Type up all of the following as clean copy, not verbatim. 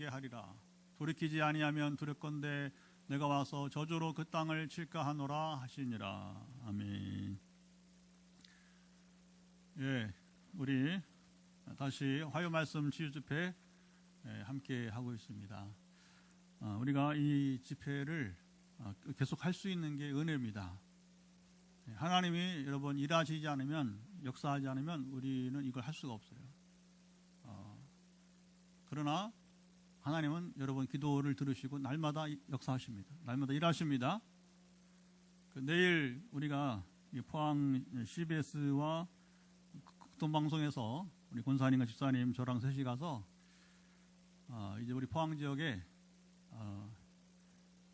하리라. 돌이키지 아니하면 두렵건대 내가 와서 저주로 그 땅을 칠까 하노라 하시니라. 아멘. 예, 우리 다시 화요 말씀 치유 집회 함께 하고 있습니다. 우리가 이 집회를 계속 할 수 있는 게 은혜입니다. 하나님이 여러분 일하시지 않으면, 역사하지 않으면 우리는 이걸 할 수가 없어요. 그러나 하나님은 여러분 기도를 들으시고 날마다 역사하십니다. 날마다 일하십니다. 내일 우리가 포항 CBS와 극동방송에서 우리 권사님과 집사님 저랑 셋이 가서 이제 우리 포항 지역에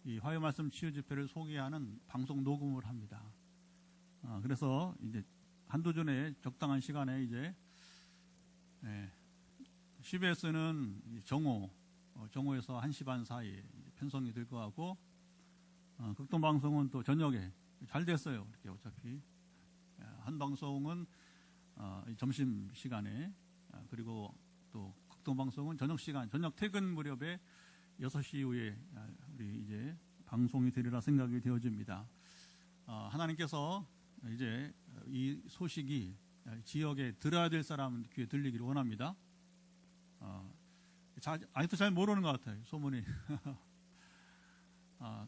이 화요 말씀 치유 집회를 소개하는 방송 녹음을 합니다. 그래서 이제 한두 전에 적당한 시간에 이제 CBS는 정오에서 1시 반 사이에 편성이 될 것 같고, 극동방송은 또 저녁에 잘 됐어요. 이렇게 어차피 한 방송은 점심 시간에, 그리고 또 극동방송은 저녁 시간, 저녁 퇴근 무렵에 6시 이후에 우리 이제 방송이 되리라 생각이 되어집니다. 하나님께서 이제 이 소식이 지역에 들어야 될 사람 귀에 들리기를 원합니다. 아직도 잘 모르는 것 같아요, 소문이.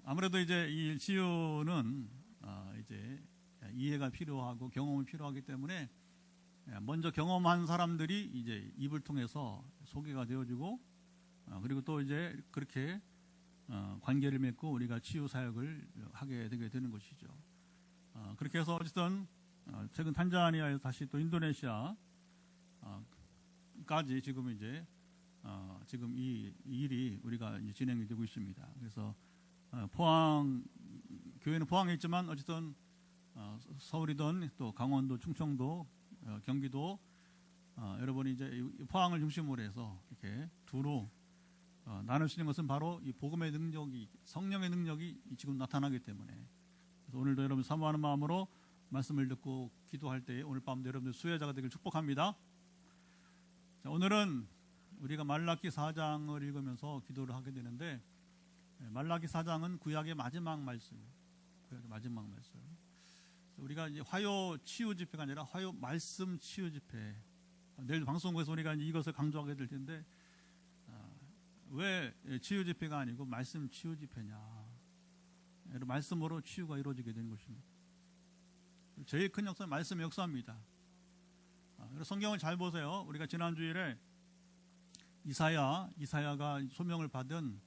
아무래도 이제 이 치유는 이제 이해가 필요하고 경험이 필요하기 때문에 먼저 경험한 사람들이 이제 입을 통해서 소개가 되어지고, 그리고 또 이제 그렇게 관계를 맺고 우리가 치유 사역을 하게 되게 되는 것이죠. 그렇게 해서 어쨌든 최근 탄자니아에서 다시 또 인도네시아까지 지금 이제 지금 이 일이 우리가 이제 진행이 되고 있습니다. 그래서 포항 교회는 포항에 있지만 어쨌든 서울이든 또 강원도, 충청도, 경기도 여러분이 이제 포항을 중심으로 해서 이렇게 두루 나눌 수 있는 것은 바로 이 복음의 능력이, 성령의 능력이 지금 나타나기 때문에, 그래서 오늘도 여러분 사모하는 마음으로 말씀을 듣고 기도할 때 오늘 밤도 여러분들 수혜자가 되길 축복합니다. 자, 오늘은 우리가 말라기 4장을 읽으면서 기도를 하게 되는데, 말라기 4장은 구약의 마지막 말씀이에요. 구약의 마지막 말씀. 우리가 이제 화요 치유 집회가 아니라 화요 말씀 치유 집회. 내일 방송국에서 우리가 이것을 강조하게 될 텐데, 왜 치유 집회가 아니고 말씀 치유 집회냐? 말씀으로 치유가 이루어지게 되는 것입니다. 제일 큰 역사는 말씀의 역사입니다. 성경을 잘 보세요. 우리가 지난 주일에 이사야가 소명을 받은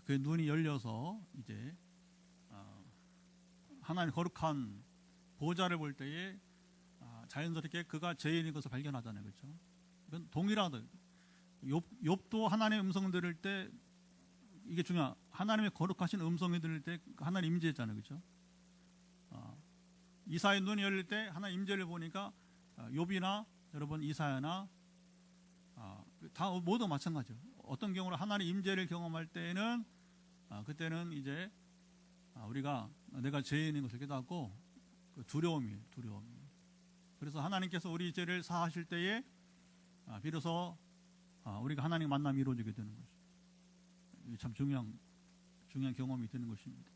그의 눈이 열려서 이제 하나님 거룩한 보좌를 볼 때에 자연스럽게 그가 죄인인 것을 발견하잖아요, 그렇죠? 이건 동일하다. 욥도 하나님의 음성 들을 때 이게 중요한, 하나님의 거룩하신 음성이 들을 때 하나님 임재했잖아요, 그렇죠? 이사야의 눈이 열릴 때 하나님 임재를 보니까 욥이나 여러분 이사야나 다 모두 마찬가지죠. 어떤 경우로 하나님 임재를 경험할 때에는 그때는 이제 우리가 내가 죄인인 것을 깨닫고 두려움이에요. 그래서 하나님께서 우리 죄를 사하실 때에 비로소 우리가 하나님 만남이 이루어지게 되는 거죠. 이게 참 중요한 경험이 되는 것입니다.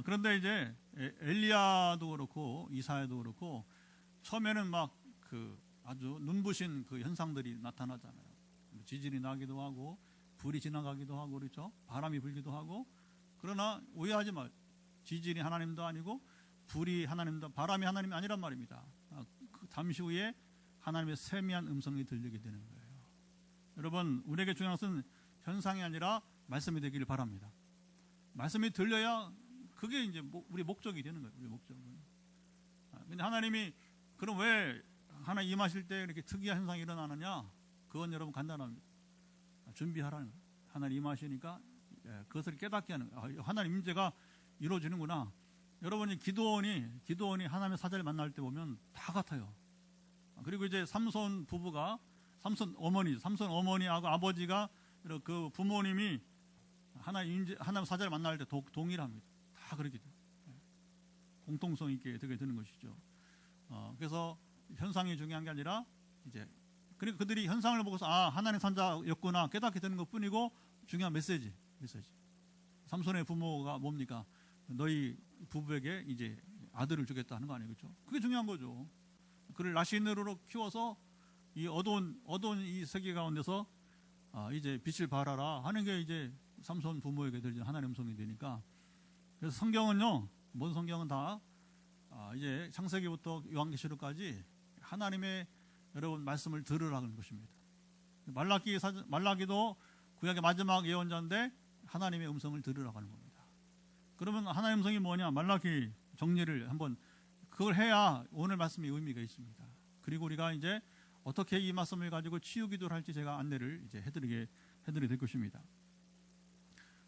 그런데 이제 엘리야도 그렇고 이사야도 그렇고 처음에는 막 아주 눈부신 그 현상들이 나타나잖아요. 지진이 나기도 하고 불이 지나가기도 하고 그렇죠. 바람이 불기도 하고. 그러나 오해하지 마. 지진이 하나님도 아니고 불이 하나님도, 바람이 하나님이 아니란 말입니다. 잠시 후에 하나님의 세미한 음성이 들리게 되는 거예요. 여러분, 우리에게 중요한 것은 현상이 아니라 말씀이 되기를 바랍니다. 말씀이 들려야 그게 이제 우리 목적이 되는 거예요. 우리 목적은. 근데 하나님이 그럼 왜 하나님 임하실 때 이렇게 특이한 현상이 일어나느냐? 그건 여러분 간단합니다. 준비하라는 거예요. 하나님 임하시니까 그것을 깨닫게 하는 거예요. 하나님 임재가 이루어지는구나. 여러분이 기도원이 하나님의 사자를 만날 때 보면 다 같아요. 그리고 이제 삼손 어머니하고 아버지가 그 부모님이 하나님 사자를 만날 때 동일합니다. 다 그렇게 돼요. 공통성 있게 되게 되는 것이죠. 그래서 현상이 중요한 게 아니라 이제 그러니까 그들이 현상을 보고서 아, 하나님의 선자였구나 깨닫게 되는 것뿐이고, 중요한 메시지. 삼손의 부모가 뭡니까? 너희 부부에게 이제 아들을 주겠다 하는 거 아니에요, 그렇죠? 그게 중요한 거죠. 그를 나시인으로 키워서 이 어두운 이 세계 가운데서 이제 빛을 발하라 하는 게 이제 삼손 부모에게 들리는 하나님의 음성이 되니까. 그래서 성경은요, 모든 성경은 다 이제 창세기부터 요한계시록까지 하나님의 여러분 말씀을 들으라는 것입니다. 말라기도 구약의 마지막 예언자인데 하나님의 음성을 들으라고 하는 겁니다. 그러면 하나님의 음성이 뭐냐? 말라기 정리를 한번 그걸 해야 오늘 말씀이 의미가 있습니다. 그리고 우리가 이제 어떻게 이 말씀을 가지고 치유 기도를 할지 제가 안내를 이제 해드리게 될 것입니다.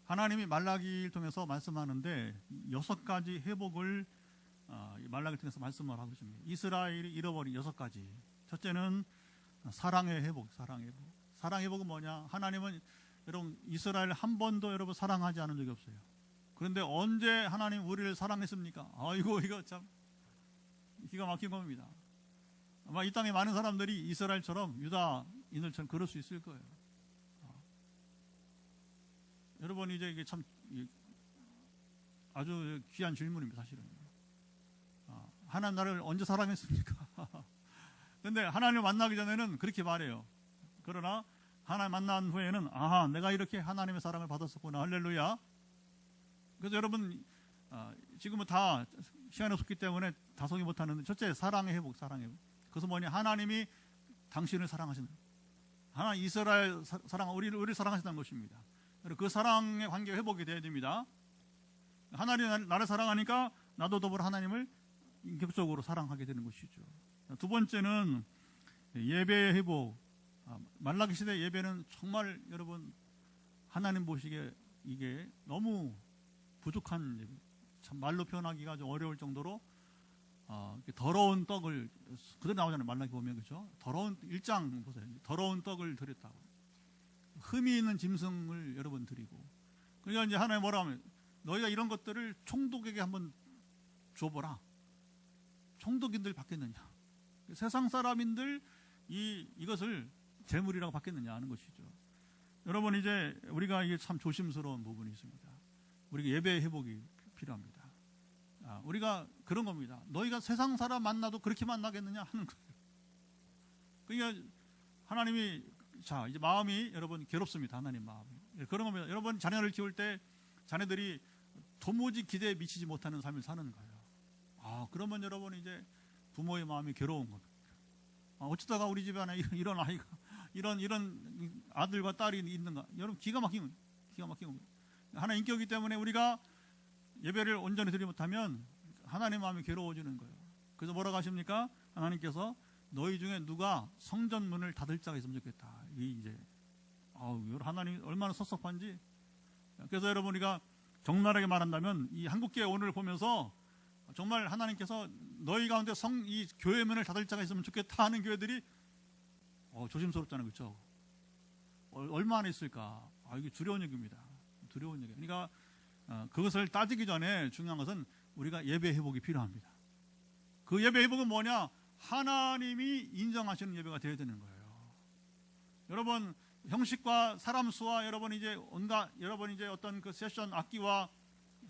하나님이 말라기를 통해서 말씀하는데 6가지 회복을 말라기를 통해서 말씀을 하고 있습니다. 이스라엘이 잃어버린 6가지. 첫째는 사랑의 회복. 사랑 회복은 뭐냐? 하나님은 여러분 이스라엘 한 번도 여러분 사랑하지 않은 적이 없어요. 그런데 언제 하나님 우리를 사랑했습니까? 이거 참 기가 막힌 겁니다. 아마 이 땅에 많은 사람들이 이스라엘처럼 유다인들처럼 그럴 수 있을 거예요. 여러분 이제 이게 참 아주 귀한 질문입니다, 사실은. 하나님 나를 언제 사랑했습니까? 근데 하나님을 만나기 전에는 그렇게 말해요. 그러나 하나님 만난 후에는 내가 이렇게 하나님의 사랑을 받았었구나. 할렐루야. 그래서 여러분 지금은 다 시간이 없기 때문에 다 소개 못하는데, 첫째 사랑의 회복. 그것은 뭐냐? 하나님이 당신을 사랑하시는, 하나님 이스라엘 우리를 사랑하신다는 것입니다. 그 사랑의 관계가 회복이 돼야 됩니다. 하나님이 나를 사랑하니까 나도 더불어 하나님을 인격적으로 사랑하게 되는 것이죠. 두 번째는 예배의 회복. 말라기 시대 예배는 정말 여러분 하나님 보시기에 이게 너무 부족한 예배. 참 말로 표현하기가 좀 어려울 정도로 더러운 떡을, 그대로 나오잖아요. 말라기 보면, 그렇죠? 더러운 1장 보세요. 더러운 떡을 드렸다고. 흠이 있는 짐승을 여러분 드리고. 그러니까 이제 하나님 뭐라 하면, 너희가 이런 것들을 총독에게 한번 줘보라. 총독인들 받겠느냐? 세상 사람인들 이것을 재물이라고 받겠느냐 하는 것이죠. 여러분 이제 우리가 이게 참 조심스러운 부분이 있습니다. 우리가 예배 회복이 필요합니다. 우리가 그런 겁니다. 너희가 세상 사람 만나도 그렇게 만나겠느냐 하는 거예요. 그러니까 하나님이 이제 마음이 여러분 괴롭습니다. 하나님 마음이 그런 겁니다. 여러분 자녀를 키울 때 자녀들이 도무지 기대에 미치지 못하는 삶을 사는 거예요. 그러면 여러분 이제 부모의 마음이 괴로운 겁니다. 어쩌다가 우리 집안에 이런 아이가 이런 아들과 딸이 있는가? 여러분 기가 막힌 겁니다. 하나님 인격이기 때문에 우리가 예배를 온전히 드리지 못하면 하나님 마음이 괴로워지는 거예요. 그래서 뭐라고 하십니까? 하나님께서 너희 중에 누가 성전 문을 닫을 자가 있으면 좋겠다. 이제 하나님 얼마나 섭섭한지. 그래서 여러분 우리가 적나라하게 말한다면 이 한국교회 오늘 보면서 정말 하나님께서 너희 가운데 이 교회 문을 닫을 자가 있으면 좋겠다 하는 교회들이 조심스럽잖아요, 그렇죠? 얼마나 있을까? 이게 두려운 얘기입니다. 두려운 얘기. 그러니까 그것을 따지기 전에 중요한 것은 우리가 예배 회복이 필요합니다. 그 예배 회복은 뭐냐? 하나님이 인정하시는 예배가 되어야 되는 거예요. 여러분 형식과 사람 수와 여러분 이제 어떤 그 세션 악기와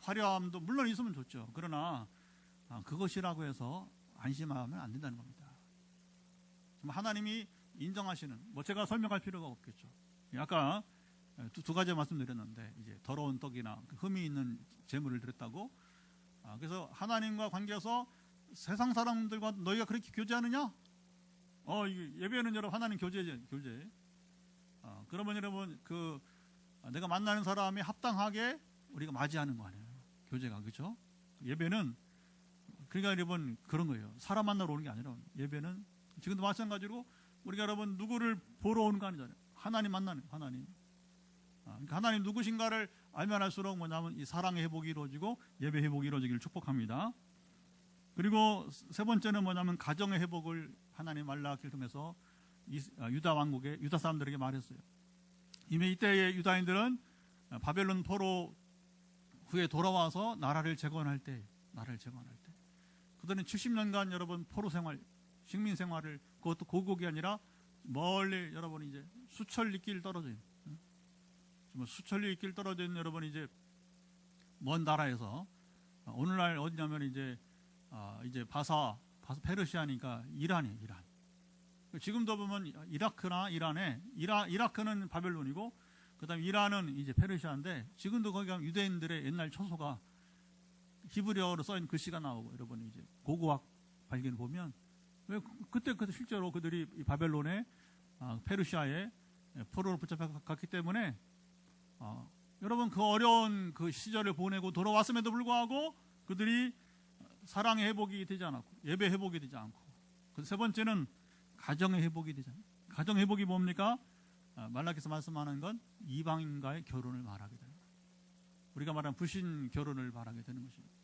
화려함도 물론 있으면 좋죠. 그러나 그것이라고 해서 안심하면 안 된다는 겁니다. 하나님이 인정하시는, 제가 설명할 필요가 없겠죠. 아까 두 가지 말씀드렸는데 이제 더러운 떡이나 흠이 있는 재물을 드렸다고. 그래서 하나님과 관계에서 세상 사람들과 너희가 그렇게 교제하느냐? 예배는 여러분 하나님 교제. 그러면 여러분 내가 만나는 사람이 합당하게 우리가 맞이하는 거 아니에요? 교제가, 그렇죠? 예배는 그러니까 여러분 그런 거예요. 사람 만나러 오는 게 아니라 예배는 지금도 마찬가지로 우리가 여러분 누구를 보러 오는 거 아니잖아요. 하나님 만나는 하나님. 그러니까 하나님 누구신가를 알면 알수록 뭐냐면 이 사랑의 회복이 이루어지고 예배 회복이 이루어지기를 축복합니다. 그리고 세 번째는 뭐냐면 가정의 회복을 하나님 말라기를 통해서 유다 왕국의 유다 사람들에게 말했어요. 이미 이때의 유다인들은 바벨론 포로 후에 돌아와서 나라를 재건할 때 그들은 70년간 여러분 포로 생활, 식민 생활을, 그것도 고국이 아니라 멀리 여러분 이제 수천 리길 떨어져 있는, 수천 리길 떨어져 있는 여러분 이제 먼 나라에서 오늘날 어디냐면 이제 페르시아니까 이란이에요. 이란. 지금도 보면 이라크나 이라크는 바벨론이고 그다음에 이란은 이제 페르시아인데 지금도 거기 가면 유대인들의 옛날 처소가 히브리어로 써있는 글씨가 나오고 여러분 이제 고고학 발견 보면 왜 그때 실제로 그들이 이 바벨론에 페르시아에 포로로 붙잡혀갔기 때문에 여러분 그 어려운 그 시절을 보내고 돌아왔음에도 불구하고 그들이 사랑의 회복이 되지 않았고 예배 회복이 되지 않고 그 세 번째는 가정의 회복이 되지 않고 가정 회복이 뭡니까? 말라기서 말씀하는 건 이방인과의 결혼을 말하게 되는 거예요. 우리가 말하는 불신 결혼을 말하게 되는 것입니다.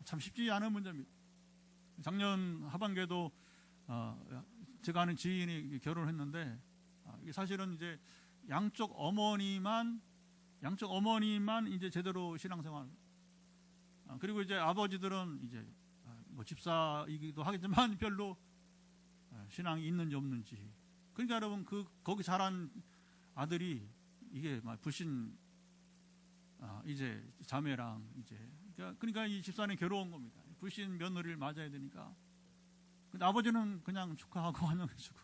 참 쉽지 않은 문제입니다. 작년 하반기에도 제가 아는 지인이 결혼을 했는데 사실은 이제 양쪽 어머니만 이제 제대로 신앙생활 그리고 이제 아버지들은 이제 뭐 집사이기도 하겠지만 별로 신앙이 있는지 없는지 그러니까 여러분 거기 자란 아들이 이게 막 불신 이제 자매랑 이제 그러니까 이 집사는 괴로운 겁니다. 불신 며느리를 맞아야 되니까. 근데 아버지는 그냥 축하하고 환영해주고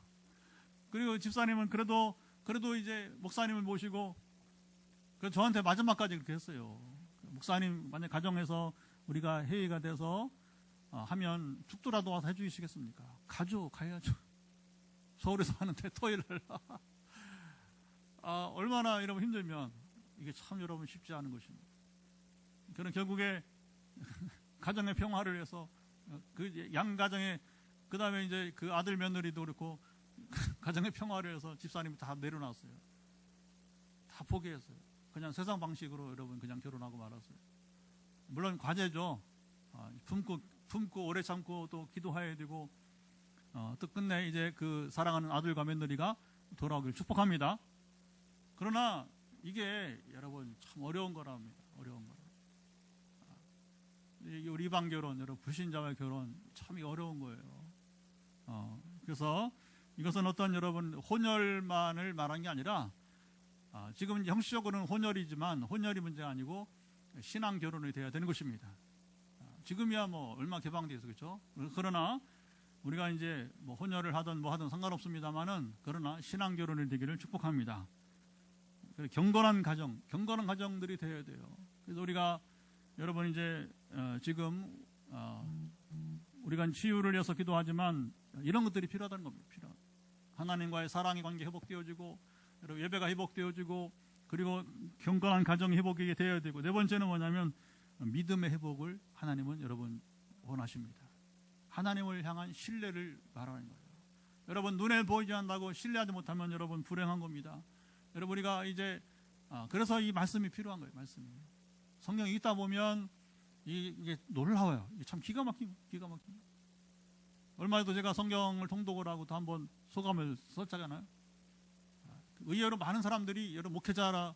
그리고 집사님은 그래도 이제 목사님을 모시고 그래서 저한테 마지막까지 그렇게 했어요. 목사님 만약 가정에서 우리가 회의가 돼서 하면 축도라도 와서 해주시겠습니까? 가야죠. 서울에서 하는데 토요일날 얼마나 여러분 힘들면 이게 참 여러분 쉽지 않은 것입니다. 그는 결국에 가정의 평화를 위해서 그 양 가정의 그 다음에 이제 그 아들 며느리도 그렇고 가정의 평화를 위해서 집사님이 다 내려놨어요. 다 포기했어요. 그냥 세상 방식으로 여러분 그냥 결혼하고 말았어요. 물론 과제죠. 품고 오래 참고 또 기도해야 되고 또 끝내 이제 그 사랑하는 아들과 며느리가 돌아오길 축복합니다. 그러나 이게 여러분 참 어려운 거랍니다. 어려운 거라. 우리 이방 결혼, 여러분 불신자와의 결혼 참 어려운 거예요. 그래서 이것은 어떤 여러분 혼혈만을 말한 게 아니라 지금 형식적으로는 혼혈이지만 혼혈이 문제가 아니고 신앙 결혼이 돼야 되는 것입니다. 지금이야 뭐 얼마 개방돼 있어 그렇죠? 그러나 우리가 이제 뭐 혼혈을 하든 뭐 하든 상관없습니다만은 그러나 신앙 결혼이 되기를 축복합니다. 경건한 가정들이 되어야 돼요. 그래서 우리가 여러분 이제 지금 우리가 치유를 위해서 기도하지만 이런 것들이 필요하다는 겁니다. 하나님과의 사랑의 관계 회복되어지고 여러분 예배가 회복되어지고 그리고 경건한 가정이 회복이 되어야 되고 네 번째는 뭐냐면 믿음의 회복을 하나님은 여러분 원하십니다. 하나님을 향한 신뢰를 말하는 거예요. 여러분 눈에 보이지 않는다고 신뢰하지 못하면 여러분 불행한 겁니다. 여러분 우리가 이제 그래서 이 말씀이 필요한 거예요. 말씀이 성경이 읽다 보면 이게 놀라워요. 이게 참 기가 막힙니다. 얼마 전에도 제가 성경을 통독을 하고 또 한번 소감을 썼잖아요. 의외로 많은 사람들이 여러분 목회자라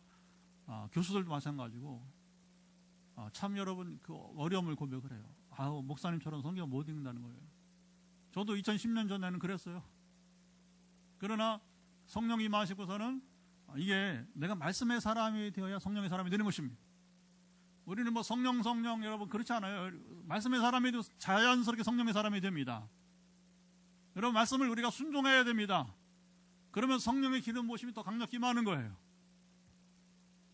교수들도 마찬가지고 참 여러분 그 어려움을 고백을 해요. 목사님처럼 성경 못 읽는다는 거예요. 저도 2010년 전에는 그랬어요. 그러나 성령이 임하시고서는 이게 내가 말씀의 사람이 되어야 성령의 사람이 되는 것입니다. 우리는 뭐 성령 여러분 그렇지 않아요. 말씀의 사람이 되어 자연스럽게 성령의 사람이 됩니다. 여러분 말씀을 우리가 순종해야 됩니다. 그러면 성령의 기름 부으심이 더 강력히 임하는 거예요.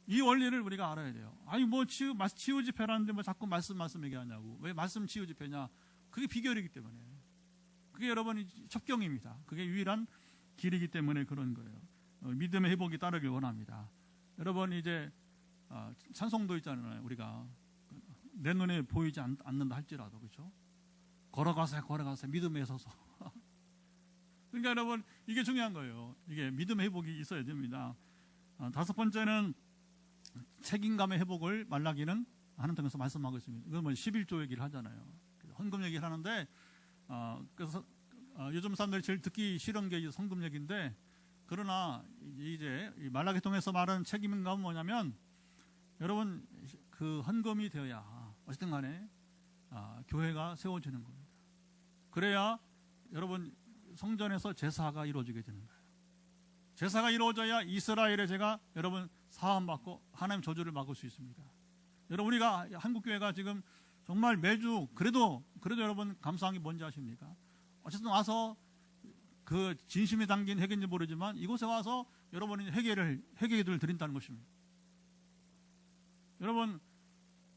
이 원리를 우리가 알아야 돼요. 아니 뭐 치유 집회라는데 뭐 자꾸 말씀 얘기하냐고. 왜 말씀 치유 집회냐? 그게 비결이기 때문에. 그게 여러분 첩경입니다. 그게 유일한 길이기 때문에 그런 거예요. 믿음의 회복이 따르길 원합니다. 여러분 이제 찬송도 있잖아요. 우리가 내 눈에 보이지 않는다 할지라도 그렇죠? 걸어가세요 믿음에 서서. 그러니까 여러분 이게 중요한 거예요. 이게 믿음의 회복이 있어야 됩니다. 다섯 번째는 책임감의 회복을 말라기는 하는 통해서 말씀하고 있습니다. 이건 뭐 11조 얘기를 하잖아요. 헌금 얘기를 하는데 그래서 요즘 사람들이 제일 듣기 싫은 게 성금 얘기인데 그러나 이제 말라기 통해서 말하는 책임감은 뭐냐면 여러분 그 헌금이 되어야 어쨌든 간에 교회가 세워지는 겁니다. 그래야 여러분 성전에서 제사가 이루어지게 되는 거예요. 제사가 이루어져야 이스라엘의 죄가 여러분 사함받고 하나님 저주를 막을 수 있습니다. 여러분, 우리가 한국교회가 지금 정말 매주 그래도 여러분 감사한 게 뭔지 아십니까? 어쨌든 와서 그 진심이 담긴 회개인지 모르지만 이곳에 와서 여러분이 회개를 드린다는 것입니다. 여러분,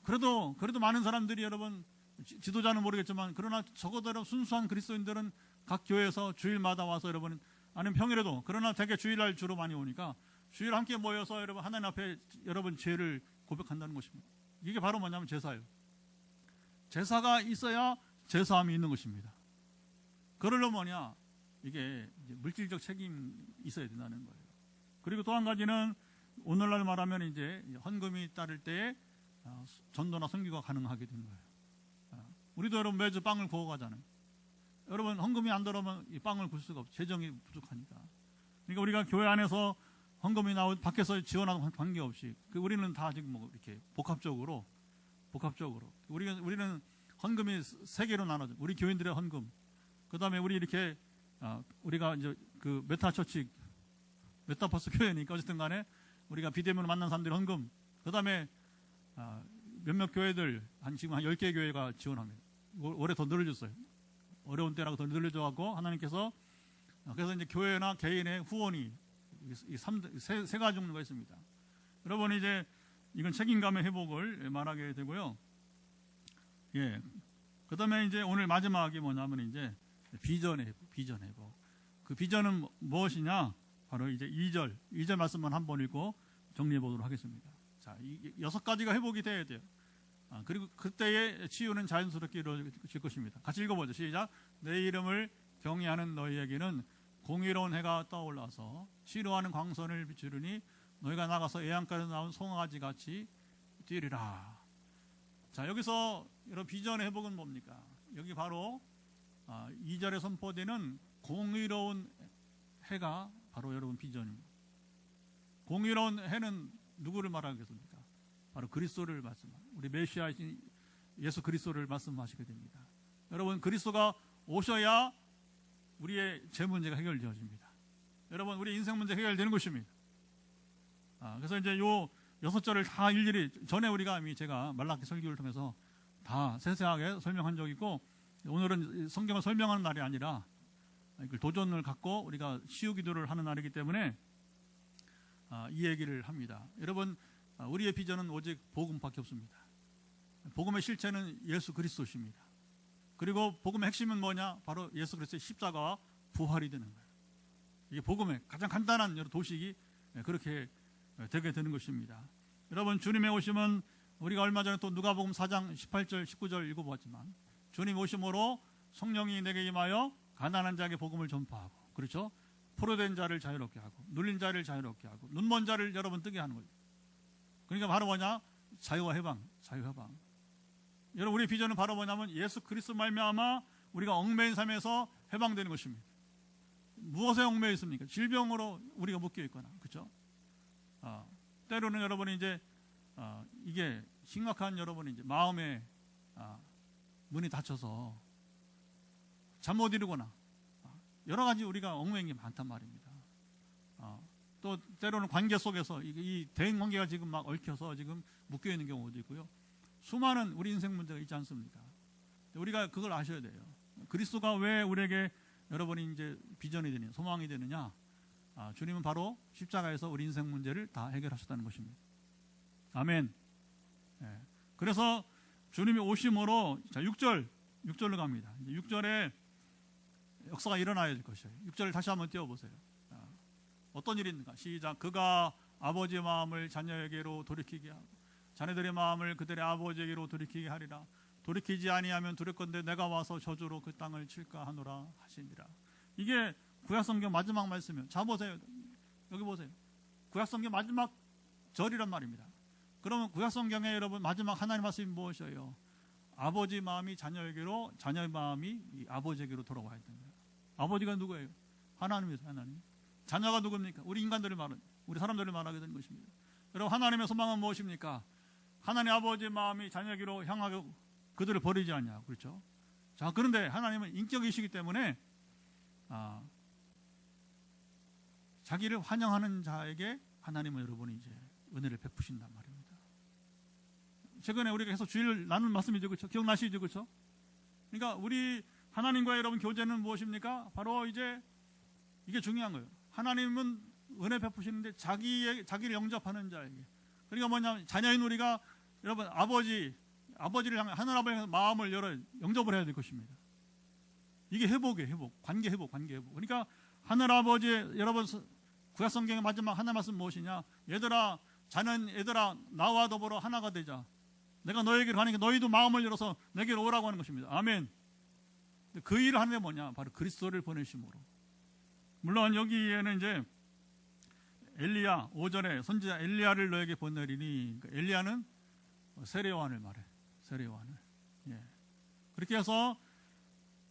그래도 많은 사람들이 여러분 지도자는 모르겠지만 그러나 적어도 순수한 그리스도인들은 각 교회에서 주일마다 와서 여러분, 아니면 평일에도, 그러나 대개 주일날 주로 많이 오니까 주일 함께 모여서 여러분 하나님 앞에 여러분 죄를 고백한다는 것입니다. 이게 바로 뭐냐면 제사예요. 제사가 있어야 제사함이 있는 것입니다. 그러려면 뭐냐, 이게 물질적 책임이 있어야 된다는 거예요. 그리고 또 한 가지는 오늘날 말하면 이제 헌금이 따를 때에 전도나 선교가 가능하게 된 거예요. 우리도 여러분 매주 빵을 구워 가잖아요. 여러분, 헌금이 안 들어오면 이 빵을 구울 수가 없죠. 재정이 부족하니까. 그러니까 우리가 교회 안에서 헌금이 나오고 밖에서 지원하고 관계없이 우리는 다 지금 뭐 이렇게 복합적으로 우리는 헌금이 세 개로 나눠져. 우리 교인들의 헌금. 그다음에 우리 이렇게 우리가 이제 그 메타버스 교회니까 어쨌든 간에 우리가 비대면으로 만난 사람들의 헌금. 그다음에 몇몇 교회들 지금 한 10개 교회가 지원합니다. 올해 더 늘려줬어요. 어려운 때라고 더 늘려줘갖고 하나님께서, 그래서 이제 교회나 개인의 후원이 세 가지 종류가 있습니다. 여러분, 이제 이건 책임감의 회복을 말하게 되고요. 예. 그 다음에 이제 오늘 마지막이 뭐냐면 이제 비전 회복. 그 비전은 무엇이냐? 바로 이제 2절 말씀만 한번 읽고 정리해 보도록 하겠습니다. 자, 이 6가지가 회복이 돼야 돼요. 그리고 그때의 치유는 자연스럽게 이루어질 것입니다. 같이 읽어보죠. 시작. 내 이름을 경외하는 너희에게는 공의로운 해가 떠올라서 치료하는 광선을 비추르니 너희가 나가서 애양가에서 나온 송아지 같이 뛰리라. 자, 여기서 여러분 비전의 회복은 뭡니까? 여기 바로 2절에 선포되는 공의로운 해가 바로 여러분 비전입니다. 공의로운 해는 누구를 말하겠습니까? 바로 그리스도를 말씀합니다. 우리 메시아이신 예수 그리스도를 말씀하시게 됩니다. 여러분, 그리스도가 오셔야 우리의 죄 문제가 해결되어집니다. 여러분, 우리 인생 문제 해결되는 것입니다. 그래서 이제 요 6절을 다 일일이 전에 우리가 이미 제가 말라기 설교를 통해서 다 세세하게 설명한 적이 있고, 오늘은 성경을 설명하는 날이 아니라 이걸 도전을 갖고 우리가 시우 기도를 하는 날이기 때문에 이 얘기를 합니다. 여러분, 우리의 비전은 오직 복음밖에 없습니다. 복음의 실체는 예수 그리스도십니다. 그리고 복음의 핵심은 뭐냐? 바로 예수 그리스도의 십자가와 부활이 되는 거예요. 이게 복음의 가장 간단한 여러 도식이 그렇게 되게 되는 것입니다. 여러분, 주님의 오심은 우리가 얼마 전에 또 누가복음 4장 18절 19절 읽어보았지만, 주님 오심으로 성령이 내게 임하여 가난한 자에게 복음을 전파하고, 그렇죠? 포로된 자를 자유롭게 하고, 눌린 자를 자유롭게 하고, 눈먼 자를 여러분 뜨게 하는 거예요. 그러니까 바로 뭐냐? 자유와 해방. 여러분, 우리의 비전은 바로 뭐냐면 예수 그리스도 말미암아 우리가 얽매인 삶에서 해방되는 것입니다. 무엇에 얽매여 있습니까? 질병으로 우리가 묶여 있거나, 그렇죠? 때로는 여러분이 이제 이게 심각한 여러분이 이제 마음에 문이 닫혀서 잠 못 이루거나 여러 가지 우리가 얽매인 게 많단 말입니다. 또 때로는 관계 속에서 이 대인 관계가 지금 막 얽혀서 지금 묶여 있는 경우도 있고요. 수많은 우리 인생 문제가 있지 않습니까? 우리가 그걸 아셔야 돼요. 그리스도가 왜 우리에게 여러분이 이제 비전이 되느냐, 소망이 되느냐? 주님은 바로 십자가에서 우리 인생 문제를 다 해결하셨다는 것입니다. 아멘. 예. 그래서 주님이 오심으로, 자, 6절로 갑니다. 6절에 역사가 일어나야 될 것이에요. 6절을 다시 한번 띄워보세요. 어떤 일이 있는가? 시작. 그가 아버지의 마음을 자녀에게로 돌이키게 하고 자녀들의 마음을 그들의 아버지에게로 돌이키게 하리라. 돌이키지 아니하면 두렵건대 내가 와서 저주로 그 땅을 칠까 하노라 하시니라. 이게 구약성경 마지막 말씀이에요. 자, 보세요. 여기 보세요. 구약성경 마지막 절이란 말입니다. 그러면 구약성경에 여러분 마지막 하나님 말씀이 무엇이에요? 아버지 마음이 자녀에게로, 자녀의 마음이 이 아버지에게로 돌아와야 된다. 아버지가 누구예요? 하나님이세요. 하나님. 자녀가 누굽니까? 우리 인간들을 말은, 우리 사람들을 말하게 되는 것입니다. 여러분, 하나님의 소망은 무엇입니까? 하나님 아버지의 마음이 자녀에게로 향하고 그들을 버리지 않냐, 그렇죠? 자, 그런데 하나님은 인격이시기 때문에 자기를 환영하는 자에게 하나님은 여러분이 이제 은혜를 베푸신단 말입니다. 최근에 우리가 계속 주일 나눈 말씀이죠, 그렇죠? 기억나시죠, 그렇죠? 그러니까 우리 하나님과 여러분 교제는 무엇입니까? 바로 이제 이게 중요한 거예요. 하나님은 은혜 베푸시는데 자기를 영접하는 자에게. 그러니까 뭐냐면 자녀인 우리가 여러분 아버지를 향해 하늘 아버지의 마음을 열어 영접을 해야 될 것입니다. 이게 회복이에요, 회복. 관계 회복. 그러니까 하늘 아버지 여러분 구약 성경의 마지막 하나님 말씀 무엇이냐? 얘들아 나와 더불어 하나가 되자. 내가 너에게로 가니까 너희도 마음을 열어서 내게로 오라고 하는 것입니다. 아멘. 그 일을 하는 게 뭐냐? 바로 그리스도를 보내심으로. 물론 여기에는 이제 엘리야 5절에 선지자 엘리야를 너에게 보내리니, 그러니까 엘리야는 세례요한을 말해. 세례요한을. 예. 그렇게 해서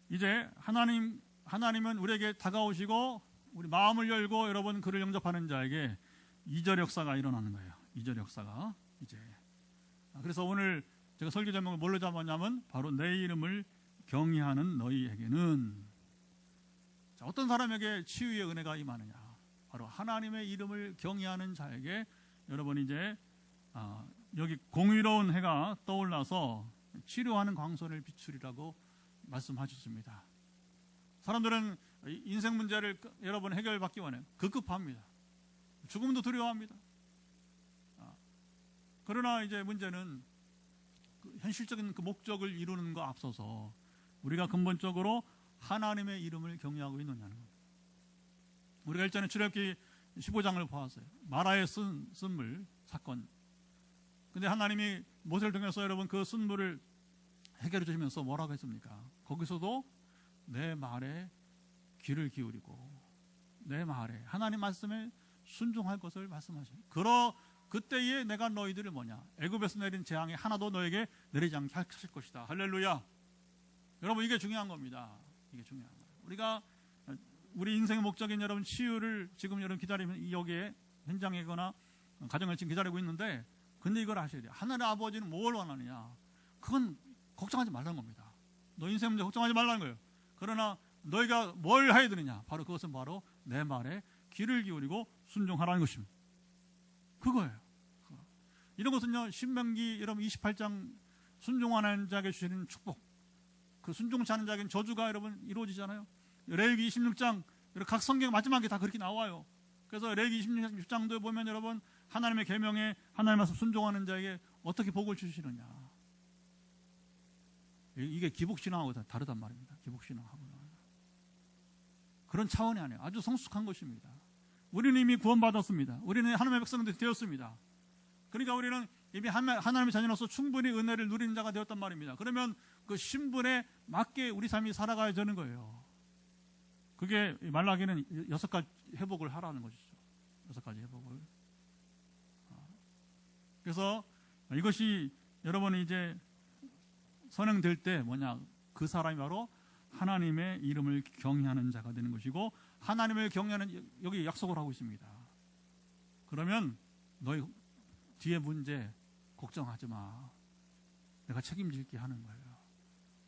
이제 하나님은 우리에게 다가오시고 우리 마음을 열고 여러분 그를 영접하는 자에게 이적 역사가 일어나는 거예요. 이적 역사가 이제. 그래서 오늘 제가 설교 제목을 뭘로 잡았냐면 바로 내 이름을 경외하는 너희에게는, 자, 어떤 사람에게 치유의 은혜가 임하느냐? 바로 하나님의 이름을 경외하는 자에게 여러분 이제 여기 공의로운 해가 떠올라서 치료하는 광선을 비추리라고 말씀하셨습니다. 사람들은 인생 문제를 여러분 해결받기 원해요. 급급합니다. 죽음도 두려워합니다. 그러나 이제 문제는 현실적인 그 목적을 이루는 거 앞서서 우리가 근본적으로 하나님의 이름을 경외하고 있느냐는 겁니다. 우리가 일전에 출애굽기 15장을 보았어요. 마라의 쓴물 사건. 근데 하나님이 모세를 통해서 여러분 그 쓴물을 해결해 주시면서 뭐라고 했습니까? 거기서도 내 말에 귀를 기울이고 내 말에 하나님 말씀에 순종할 것을 말씀하시니 그때에 내가 너희들을 뭐냐? 애굽에서 내린 재앙이 하나도 너에게 내리지 않게 하실 것이다. 할렐루야. 여러분 이게 중요한 겁니다. 이게 중요한 거예요. 우리 인생의 목적인 여러분 치유를 지금 여러분 기다리면 여기에 현장이거나 가정을 지금 기다리고 있는데, 근데 이걸 아셔야 돼요. 하늘의 아버지는 뭘 원하느냐? 그건 걱정하지 말라는 겁니다. 너 인생 문제 걱정하지 말라는 거예요. 그러나 너희가 뭘 해야 되느냐? 바로 그것은 바로 내 말에 귀를 기울이고 순종하라는 것입니다. 그거예요. 이런 것은요, 신명기 여러분 28장 순종하는 자에게 주시는 축복, 그 순종치 않은 자에게는 저주가 여러분 이루어지잖아요. 레위기 26장 각 성경 마지막에 다 그렇게 나와요. 그래서 레위기 26장도 보면 여러분 하나님의 계명에 하나님 말씀 순종하는 자에게 어떻게 복을 주시느냐. 이게 기복신앙하고 다르단 말입니다. 기복신앙하고는 그런 차원이 아니에요. 아주 성숙한 것입니다. 우리는 이미 구원받았습니다. 우리는 하나님의 백성들이 되었습니다. 그러니까 우리는 이미 하나님의 자녀로서 충분히 은혜를 누리는 자가 되었단 말입니다. 그러면 그 신분에 맞게 우리 삶이 살아가야 되는 거예요. 그게 말라기는 6가지 회복을 하라는 것이죠. 6가지 회복을. 그래서 이것이 여러분이 이제 선행될 때 뭐냐? 그 사람이 바로 하나님의 이름을 경외하는 자가 되는 것이고, 하나님을 경외하는 여기 약속을 하고 있습니다. 그러면 너희 뒤에 문제 걱정하지 마. 내가 책임질게 하는 거예요.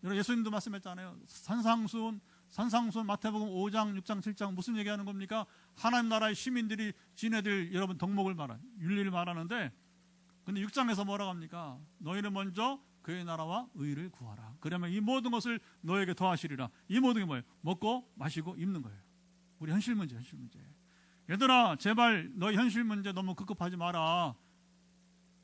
여러분 예수님도 말씀했잖아요. 산상수훈 마태복음 5장, 6장, 7장 무슨 얘기하는 겁니까? 하나님 나라의 시민들이 지네들 여러분 덕목을 윤리를 말하는데, 근데 6장에서 뭐라고 합니까? 너희는 먼저 그의 나라와 의를 구하라. 그러면 이 모든 것을 너에게 더하시리라. 이 모든 게 뭐예요? 먹고 마시고 입는 거예요. 우리 현실 문제. 얘들아, 제발 너희 현실 문제 너무 급급하지 마라.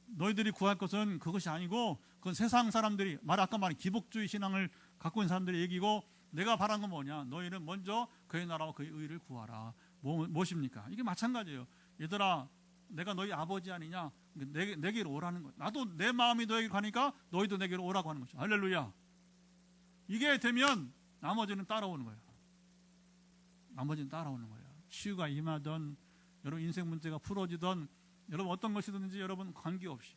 너희들이 구할 것은 그것이 아니고, 그건 세상 사람들이 아까 말한 기복주의 신앙을 갖고 있는 사람들의 얘기고, 내가 바란 건 뭐냐? 너희는 먼저 그의 나라와 그의 의를 구하라. 무엇입니까? 이게 마찬가지예요. 얘들아, 내가 너희 아버지 아니냐? 내게로 오라는 거예요. 나도 내 마음이 너에게 가니까 너희도 내게로 오라고 하는 거죠. 할렐루야. 이게 되면 나머지는 따라오는 거예요. 치유가 임하던, 여러분 인생 문제가 풀어지던, 여러분 어떤 것이든지 여러분 관계없이.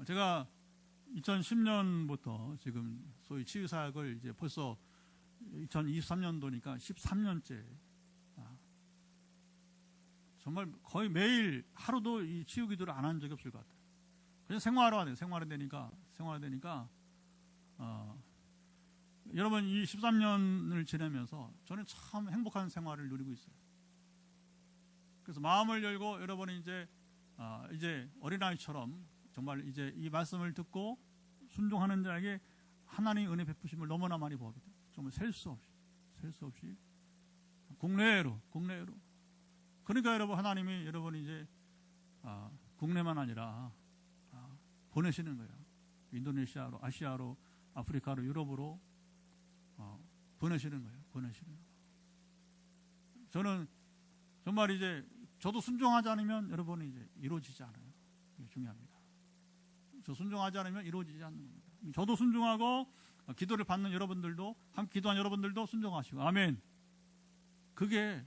제가 2010년부터 지금 소위 치유사역을 이제 벌써 2023년도니까 13년째. 정말 거의 매일 하루도 이 치유 기도를 안 한 적이 없을 것 같아요. 그냥 생활화 되니까 여러분 이 13년을 지내면서 저는 참 행복한 생활을 누리고 있어요. 그래서 마음을 열고 여러분이 이제 어린아이처럼 정말 이제 이 말씀을 듣고 순종하는 자에게 하나님의 은혜 베푸심을 너무나 많이 보합니다. 정말 셀 수 없이 국내외로. 그러니까 여러분 하나님이 여러분이 이제 국내만 아니라 보내시는 거예요. 인도네시아로, 아시아로, 아프리카로, 유럽으로 보내시는 거예요. 저는 정말 이제 저도 순종하지 않으면 여러분이 이제 이루어지지 않아요. 이게 중요합니다. 저 순종하지 않으면 이루어지지 않는 겁니다. 저도 순종하고 기도를 받는 여러분들도, 함께 기도한 여러분들도 순종하시고, 아멘. 그게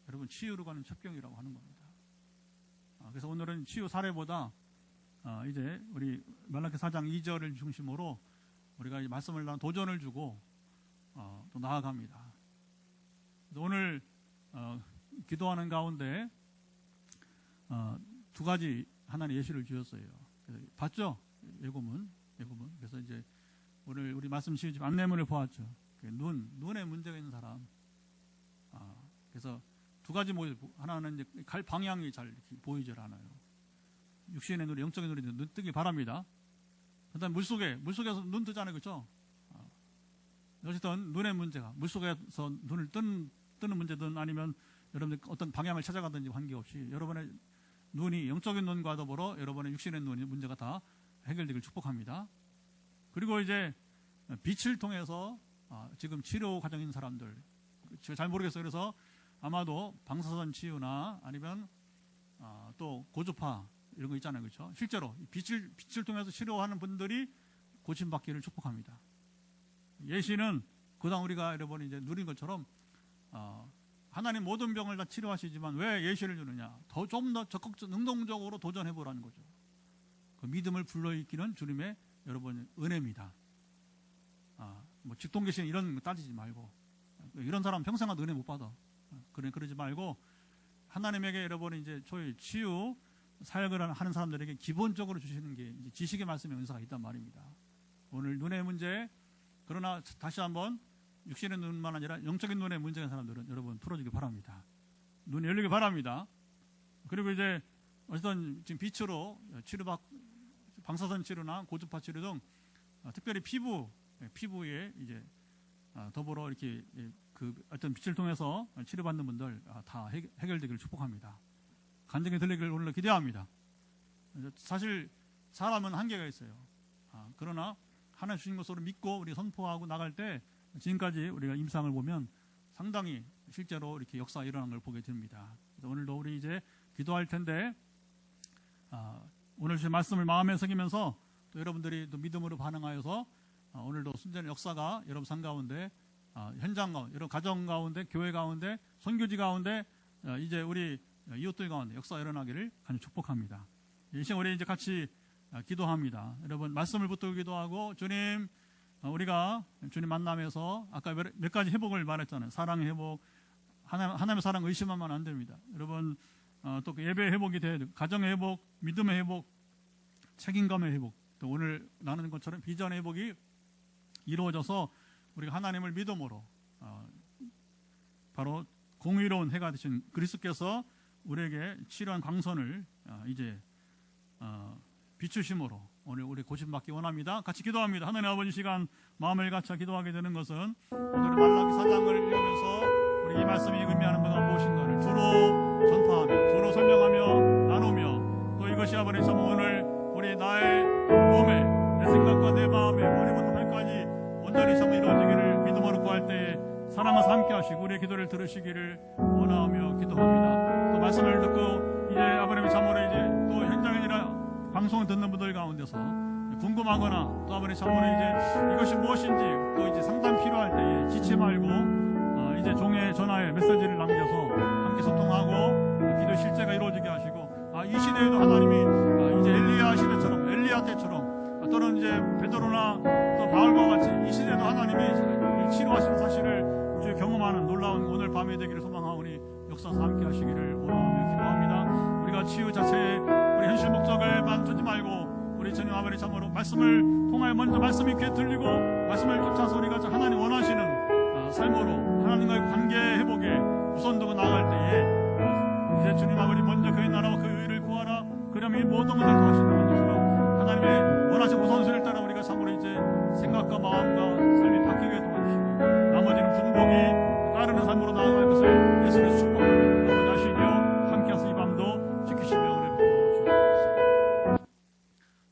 여러분 치유로 가는 첩경이라고 하는 겁니다. 그래서 오늘은 치유 사례보다 이제 우리 말라기 4장 2절을 중심으로 우리가 이 말씀을 나눈 도전을 주고 또 나아갑니다. 그래서 오늘 기도하는 가운데 두 가지 하나님 예시를 주셨어요. 그래서 봤죠? 예고문. 그래서 이제 오늘 우리 말씀 시집 안내문을 보았죠. 눈에 문제가 있는 사람. 그래서 두 가지 모습. 하나는 이제 갈 방향이 잘 보이질 않아요. 육신의 눈이, 영적인 눈이 눈 뜨기 바랍니다. 그다음 물속에서 눈 뜨잖아요, 그렇죠? 어쨌든 눈의 문제가 물속에서 눈을 뜨는 문제든 아니면 여러분들 어떤 방향을 찾아가든지 관계없이 여러분의 눈이 영적인 눈과 더불어 여러분의 육신의 눈이 문제가 다 해결되길 축복합니다. 그리고 이제 빛을 통해서 지금 치료 과정인 사람들, 제가 잘 모르겠어요. 그래서 아마도 방사선 치유나 아니면 또 고주파 이런 거 있잖아요, 그렇죠? 실제로 빛을 통해서 치료하는 분들이 고침받기를 축복합니다. 예시는 그동안 우리가 여러분 이제 누린 것처럼 하나님 모든 병을 다 치료하시지만 왜 예시를 주느냐? 좀 더 적극적, 능동적으로 도전해 보라는 거죠. 그 믿음을 불러일으키는 주님의 여러분 은혜입니다. 뭐 직동계신 이런 거 따지지 말고, 이런 사람 평생은 은혜 못 받아. 그러지 말고 하나님에게 여러분이 이제 초이 치유 사역을 하는 사람들에게 기본적으로 주시는 게 이제 지식의 말씀의 은사가 있단 말입니다. 오늘 눈의 문제, 그러나 다시 한번 육신의 눈만 아니라 영적인 눈에 문제가 있는 사람들은 여러분 풀어주기 바랍니다. 눈이 열리기 바랍니다. 그리고 이제 어쨌든 지금 빛으로 방사선 치료나 고주파 치료 등 특별히 피부에 이제 더불어 이렇게 그 어떤 빛을 통해서 치료받는 분들 다 해결되기를 축복합니다. 간증이 들리기를 오늘 기대합니다. 사실 사람은 한계가 있어요. 그러나 하나님 주신 것으로 믿고 우리가 선포하고 나갈 때 지금까지 우리가 임상을 보면 상당히 실제로 이렇게 역사가 일어난 걸 보게 됩니다. 그래서 오늘도 우리 이제 기도할 텐데 오늘 주신 말씀을 마음에 새기면서 또 여러분들이 또 믿음으로 반응하여서 오늘도 순전한 역사가 여러분 삶 가운데 현장 가운데, 여러분 가정 가운데, 교회 가운데, 선교지 가운데, 이제 우리 이웃들 가운데 역사가 일어나기를 간절히 축복합니다. 이 시간 우리 이제 같이 기도합니다. 여러분 말씀을 붙들기도 하고, 주님, 우리가 주님 만남에서 아까 몇 가지 회복을 말했잖아요. 사랑의 회복, 하나님의 사랑 의심하면 안 됩니다. 여러분 또 그 예배의 회복이 돼야 돼요. 가정의 회복, 믿음의 회복, 책임감의 회복, 또 오늘 나누는 것처럼 비전의 회복이 이루어져서 우리가 하나님을 믿음으로 바로 공의로운 해가 되신 그리스도께서 우리에게 치료한 광선을 이제 비추심으로 오늘 우리 고침받기 원합니다. 같이 기도합니다. 하나님 아버지, 시간 마음을 갖춰 기도하게 되는 것은 오늘 말라기 4장을 읽으면서 우리 이 말씀이 의미하는 바가 무엇인가를 주로 전파하며, 주로 설명하며 나누며, 또 이것이 아버지 참 오늘 우리 나의 몸에, 내 생각과 내 마음에 머리부터 발까지 온전히 참 이루어지기를 믿음으로 구할 때에 사랑하사 함께 하시고 우리의 기도를 들으시기를 원하며 기도합니다. 또 말씀을 듣고 이제 아버님의 참으로 이제 또 현장이 아니라 방송을 듣는 분들 가운데서 궁금하거나 또 아버님 참으로 이제 이것이 무엇인지 또 이제 상담 필요할 때에 지체 말고 이제 종의 전화에 메시지를 남겨서 함께 소통하고 기도의 실제가 이루어지게 하시고, 이 시대에도 하나님이 이제 엘리야 시대처럼, 엘리야 때처럼, 또는 이제 베드로나 또 바울과 같이 이 시대에도 하나님이 치료하시는 사실을 주의 경험하는 놀라운 오늘 밤이 되기를 소망하오니 역사서 함께 하시기를 원하며 기도합니다. 우리가 치유 자체에 우리 현실 목적을만 두지 말고 우리 주님 아버지 참으로 말씀을 통하여 먼저 말씀이 귀에 들리고 말씀을 쫓아서 우리가 하나님 원하시는 삶으로 하나님과의 관계 회복에 우선 두고 나아갈 때에 이제 주님 아버지 먼저 그의 나라와 그 의를 구하라. 그러면 이 모든 것을 더하신다는 것처럼 하나님의 원하신 우선순위를 따라 우리가 참으로 이제 생각과 마음과 삶이 바뀌게 도와주시고 나머지는 분복이 따르는 삶으로 나아갈 것을 예수님의 축복합니다. 아버지 아시며 함께하서 이 밤도 지키시며 은혜 베풀어 주옵소서.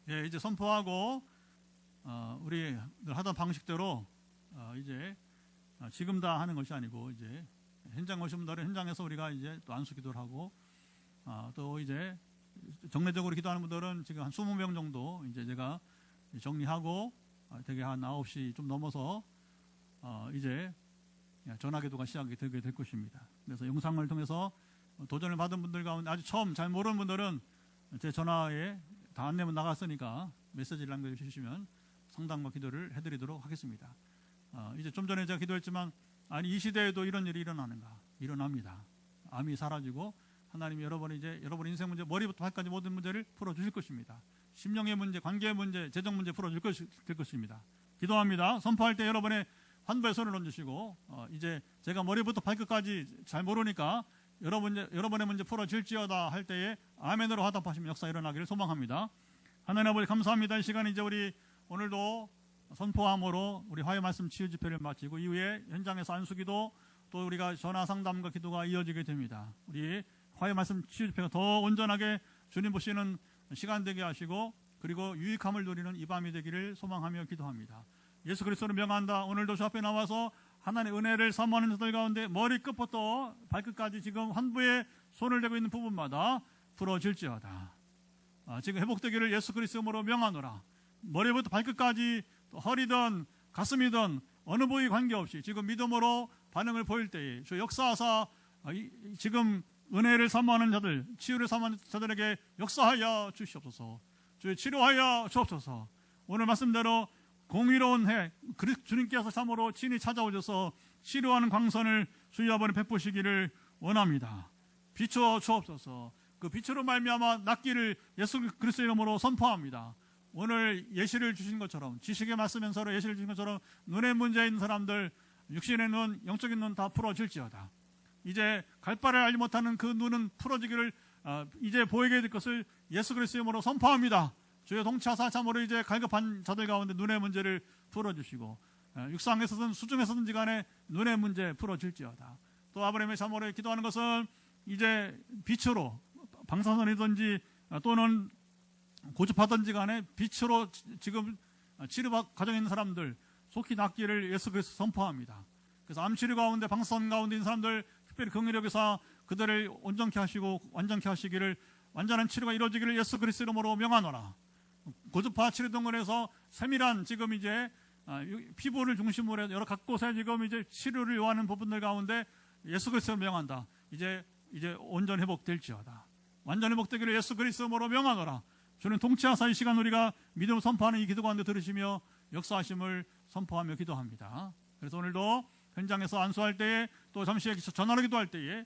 예, 이제 선포하고 우리 늘 하던 방식대로 이제 지금 다 하는 것이 아니고 이제 현장 오신 분들은 현장에서 우리가 이제 또 안수 기도를 하고 또 이제 정례적으로 기도하는 분들은 지금 한 20명 정도 이제 제가 정리하고 되게 한 9시 좀 넘어서 이제 전화 기도가 시작이 되게 될 것입니다. 그래서 영상을 통해서 도전을 받은 분들 가운데 아주 처음 잘 모르는 분들은 제 전화에 다 안내문 나갔으니까 메시지를 남겨주시면 상담과 기도를 해드리도록 하겠습니다. 이제 좀 전에 제가 기도했지만 아니 이 시대에도 이런 일이 일어나는가? 일어납니다. 암이 사라지고 하나님이 여러분의 인생 문제 머리부터 발까지 모든 문제를 풀어주실 것입니다. 심령의 문제, 관계의 문제, 재정 문제 풀어줄 것입니다. 기도합니다. 선포할 때 여러분의 환부에 손을 얹으시고 이제 제가 머리부터 발끝까지 잘 모르니까 여러분의 문제 풀어질지어다 할 때에 아멘으로 화답하시면 역사 일어나기를 소망합니다. 하나님 아버지 감사합니다. 이 시간 이제 우리 오늘도 선포함으로 우리 화해 말씀 치유 집회를 마치고 이후에 현장에서 안수기도 또 우리가 전화 상담과 기도가 이어지게 됩니다. 우리 화해 말씀 치유 집회가 더 온전하게 주님 보시는 시간 되게 하시고 그리고 유익함을 누리는 이 밤이 되기를 소망하며 기도합니다. 예수 그리스도를 명한다. 오늘도 주 앞에 나와서 하나님의 은혜를 사모하는 자들 가운데 머리끝부터 발끝까지 지금 환부에 손을 대고 있는 부분마다 풀어질지어다. 지금 회복되기를 예수 그리스도로 명하노라. 머리부터 발끝까지 허리든 가슴이든 어느 부위 관계없이 지금 믿음으로 반응을 보일 때에 주 역사하사 지금 은혜를 사모하는 자들, 치유를 사모하는 자들에게 역사하여 주시옵소서. 주의 치료하여 주옵소서. 오늘 말씀대로 공의로운 해 주님께서 참으로 친히 찾아오셔서 치료하는 광선을 주의 아버지 베푸시기를 원합니다. 비추어 주옵소서. 그 빛으로 말미암아 낫기를 예수 그리스도의 이름으로 선포합니다. 오늘 예시를 주신 것처럼 지식의 말씀면서로 예시를 주신 것처럼 눈의 문제 있는 사람들 육신의 눈, 영적인 눈 다 풀어질지어다. 이제 갈 바를 알지 못하는 그 눈은 풀어지기를 이제 보이게 될 것을 예수 그리스도의 이름으로 선포합니다. 주의 동차사 참으로 이제 갈급한 자들 가운데 눈의 문제를 풀어주시고 육상에서든 수중에서든지 간에 눈의 문제 풀어질지어다. 또 아브라함의 참으로 기도하는 것은 이제 빛으로 방사선이든지 또는 고집하든지 간에 빛으로 지금 치료 과정에 있는 사람들 속히 낫기를 예수 그리스도 선포합니다. 그래서 암치료 가운데 방사선 가운데 있는 사람들 특별히 긍휼력에서 그들을 온전케 하시고 완전케 하시기를 완전한 치료가 이루어지기를 예수 그리스도 이름으로 명하노라. 고주파 치료 등원에서 세밀한 지금 이제 피부를 중심으로 해서 여러 각 곳에 지금 이제 치료를 요하는 부분들 가운데 예수 그리스도를 명한다. 이제 온전 회복될지어다. 완전 회복되기를 예수 그리스도로 명하노라. 주님 통치하사 이 시간 우리가 믿음을 선포하는 이 기도 가운데 들으시며 역사하심을 선포하며 기도합니다. 그래서 오늘도 현장에서 안수할 때에 또 잠시 전화로 기도할 때에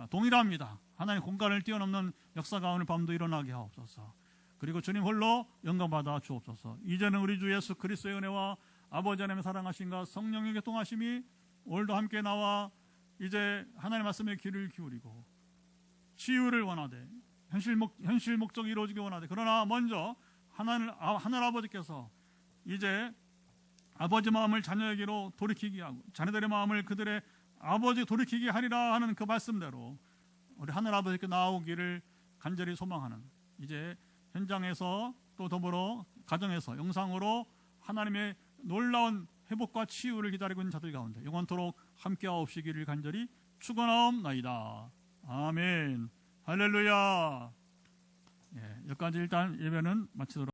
동일합니다. 하나님의 공간을 뛰어넘는 역사가 오늘 밤도 일어나게 하옵소서. 그리고 주님 홀로 영광받아 주옵소서. 이제는 우리 주 예수 그리스도의 은혜와 아버지 하나님의 사랑하심과 성령의 교통하심이 오늘도 함께 나와 이제 하나님의 말씀에 귀를 기울이고 치유를 원하되 현실 목적이 이루어지기 원하되 그러나 먼저 하늘 아버지께서 이제 아버지 마음을 자녀에게로 돌이키게 하고 자녀들의 마음을 그들의 아버지 돌이키게 하리라 하는 그 말씀대로 우리 하늘 아버지께 나오기를 간절히 소망하는 이제 현장에서 또 더불어 가정에서 영상으로 하나님의 놀라운 회복과 치유를 기다리고 있는 자들 가운데 영원토록 함께하옵시기를 간절히 축원하옵나이다. 아멘. 할렐루야. 여기까지 일단 예배는 마치도록